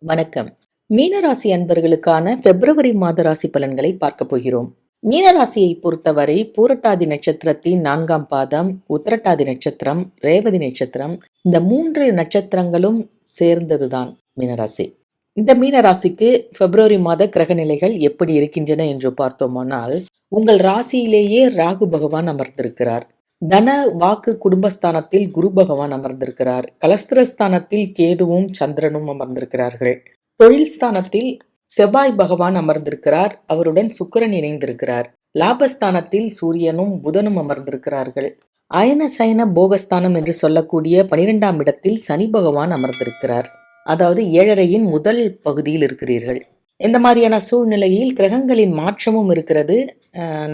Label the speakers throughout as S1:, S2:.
S1: வணக்கம். மீனராசி அன்பர்களுக்கான பிப்ரவரி மாத ராசி பலன்களை பார்க்க போகிறோம். மீனராசியை பொறுத்தவரை பூரட்டாதி நட்சத்திரத்தின் 4ஆம் பாதம், உத்திரட்டாதி நட்சத்திரம், ரேவதி நட்சத்திரம், இந்த 3 நட்சத்திரங்களும் சேர்ந்ததுதான் மீனராசி. இந்த மீனராசிக்கு பிப்ரவரி மாத கிரக நிலைகள் எப்படி இருக்கின்றன என்று பார்த்தோமானால், உங்கள் ராசியிலேயே ராகு பகவான் அமர்ந்திருக்கிறார். தன வாக்கு குடும்பஸ்தானத்தில் குரு பகவான் அமர்ந்திருக்கிறார். கலஸ்திரஸ்தானத்தில் கேதுவும் சந்திரனும் அமர்ந்திருக்கிறார்கள். தொழில் ஸ்தானத்தில் செவ்வாய் பகவான் அமர்ந்திருக்கிறார். அவருடன் சுக்கிரன் இணைந்திருக்கிறார். லாபஸ்தானத்தில் சூரியனும் புதனும் அமர்ந்திருக்கிறார்கள். அயன சயன போகஸ்தானம் என்று சொல்லக்கூடிய 12ஆம் இடத்தில் சனி பகவான் அமர்ந்திருக்கிறார். அதாவது ஏழரையின் முதல் பகுதியில் இருக்கிறீர்கள். இந்த மாதிரியான சூழ்நிலையில் கிரகங்களின் மாற்றமும் இருக்கிறது.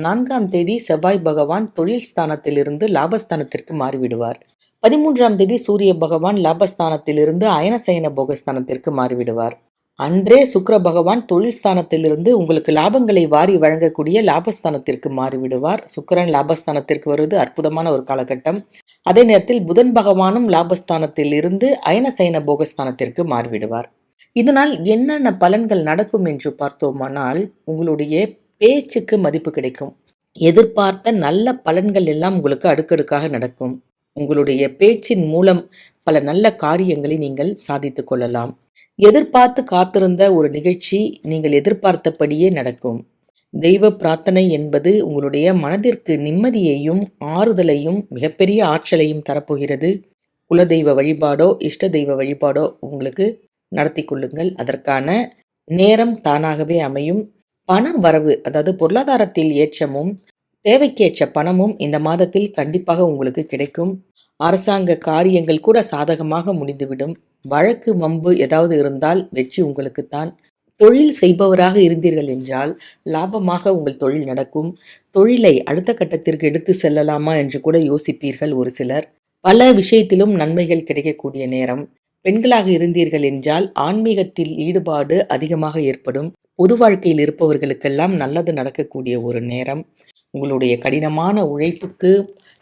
S1: 4ஆம் தேதி செவ்வாய் பகவான் தொழில் ஸ்தானத்திலிருந்து லாபஸ்தானத்திற்கு மாறிவிடுவார். 13ஆம் தேதி சூரிய பகவான் லாபஸ்தானத்திலிருந்து அயனசயன போகஸ்தானத்திற்கு மாறிவிடுவார். அன்றே சுக்கிர பகவான் தொழில் ஸ்தானத்திலிருந்து உங்களுக்கு லாபங்களை வாரி வழங்கக்கூடிய லாபஸ்தானத்திற்கு மாறிவிடுவார். சுக்கிரன் லாபஸ்தானத்திற்கு வருவது அற்புதமான ஒரு காலகட்டம். அதே நேரத்தில் புதன் பகவானும் லாபஸ்தானத்தில் இருந்து அயனசயன போகஸ்தானத்திற்கு மாறிவிடுவார். இதனால் என்னென்ன பலன்கள் நடக்கும் என்று பார்த்தோமானால், உங்களுடைய பேச்சுக்கு மதிப்பு கிடைக்கும். எதிர்பார்த்த நல்ல பலன்கள் எல்லாம் உங்களுக்கு அடுக்கடுக்காக நடக்கும். உங்களுடைய பேச்சின் மூலம் பல நல்ல காரியங்களை நீங்கள் சாதித்துக் கொள்ளலாம். எதிர்பார்த்து காத்திருந்த ஒரு நிகழ்ச்சி நீங்கள் எதிர்பார்த்தபடியே நடக்கும். தெய்வ பிரார்த்தனை என்பது உங்களுடைய மனதிற்கு நிம்மதியையும் ஆறுதலையும் மிகப்பெரிய ஆற்றலையும் தரப்போகிறது. குலதெய்வ வழிபாடோ இஷ்ட தெய்வ வழிபாடோ உங்களுக்கு நடத்தி கொள்ளுங்கள். அதற்கான நேரம் தானாகவே அமையும். பண வரவு, அதாவது பொருளாதாரத்தில் ஏற்றமும் தேவைக்கேற்ற பணமும் இந்த மாதத்தில் கண்டிப்பாக உங்களுக்கு கிடைக்கும். அரசாங்க காரியங்கள் கூட சாதகமாக முடிந்துவிடும். வழக்கு வம்பு ஏதாவது இருந்தால் வெற்றி உங்களுக்குத்தான். தொழில் செய்பவராக இருந்தீர்கள் என்றால் லாபமாக உங்கள் தொழில் நடக்கும். தொழிலை அடுத்த கட்டத்திற்கு எடுத்து செல்லலாமா என்று கூட யோசிப்பீர்கள் ஒரு சிலர். பல விஷயத்திலும் நன்மைகள் கிடைக்கக்கூடிய நேரம். பெண்களாக இருந்தீர்கள் என்றால் ஆன்மீகத்தில் ஈடுபாடு அதிகமாக ஏற்படும். பொது வாழ்க்கையில் இருப்பவர்களுக்கெல்லாம் நல்லது நடக்கக்கூடிய ஒரு நேரம். உங்களுடைய கடினமான உழைப்புக்கு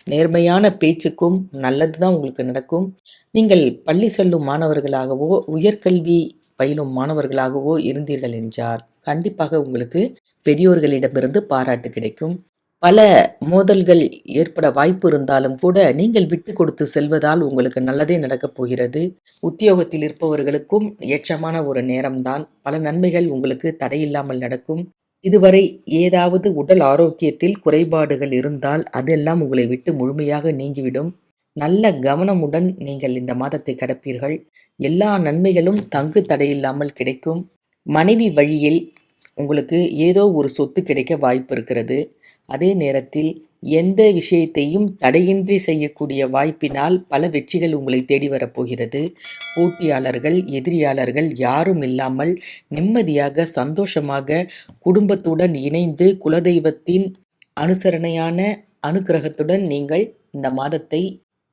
S1: நேர்மையான பேச்சுக்கும் நல்லது தான் உங்களுக்கு நடக்கும். நீங்கள் பள்ளி செல்லும் மாணவர்களாகவோ உயர்கல்வி பயிலும் மாணவர்களாகவோ இருந்தீர்கள் என்றால் கண்டிப்பாக உங்களுக்கு பெரியோர்களிடமிருந்து பாராட்டு கிடைக்கும். பல மோதல்கள் ஏற்பட வாய்ப்பு இருந்தாலும் கூட நீங்கள் விட்டு கொடுத்து செல்வதால் உங்களுக்கு நல்லதே நடக்கப் போகிறது. உத்தியோகத்தில் இருப்பவர்களுக்கும் ஏற்றமான ஒரு நேரம்தான். பல நன்மைகள் உங்களுக்கு தடையில்லாமல் நடக்கும். இதுவரை ஏதாவது உடல் ஆரோக்கியத்தில் குறைபாடுகள் இருந்தால் அதெல்லாம் உங்களை விட்டு முழுமையாக நீங்கிவிடும். நல்ல கவனமுடன் நீங்கள் இந்த மாதத்தை கடப்பீர்கள். எல்லா நன்மைகளும் தங்கு தடையில்லாமல் கிடைக்கும். மனைவி வழியில் உங்களுக்கு ஏதோ ஒரு சொத்து கிடைக்க வாய்ப்பு இருக்கிறது. அதே நேரத்தில் எந்த விஷயத்தையும் தடையின்றி செய்யக்கூடிய வாய்ப்பினால் பல வெற்றிகள் உங்களை தேடி வரப்போகிறது. போட்டியாளர்கள், எதிரியாளர்கள் யாரும் இல்லாமல் நிம்மதியாக சந்தோஷமாக குடும்பத்துடன் இணைந்து குலதெய்வத்தின் அனுசரணையான அனுக்கிரகத்துடன் நீங்கள் இந்த மாதத்தை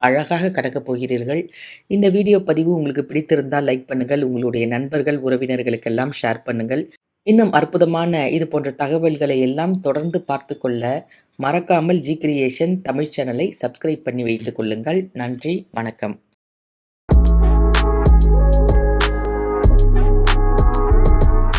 S1: அழகாக கடக்கப் போகிறீர்கள். இந்த வீடியோ பதிவு உங்களுக்கு பிடித்திருந்தால் லைக் பண்ணுங்கள். உங்களுடைய நண்பர்கள் உறவினர்களுக்கெல்லாம் ஷேர் பண்ணுங்கள். இன்னும் அற்புதமான இது போன்ற தகவல்களை எல்லாம் தொடர்ந்து பார்த்து கொள்ள மறக்காமல் ஜி கிரியேஷன் தமிழ் சேனலை சப்ஸ்கிரைப் பண்ணி வைத்துக் கொள்ளுங்கள். நன்றி, வணக்கம்.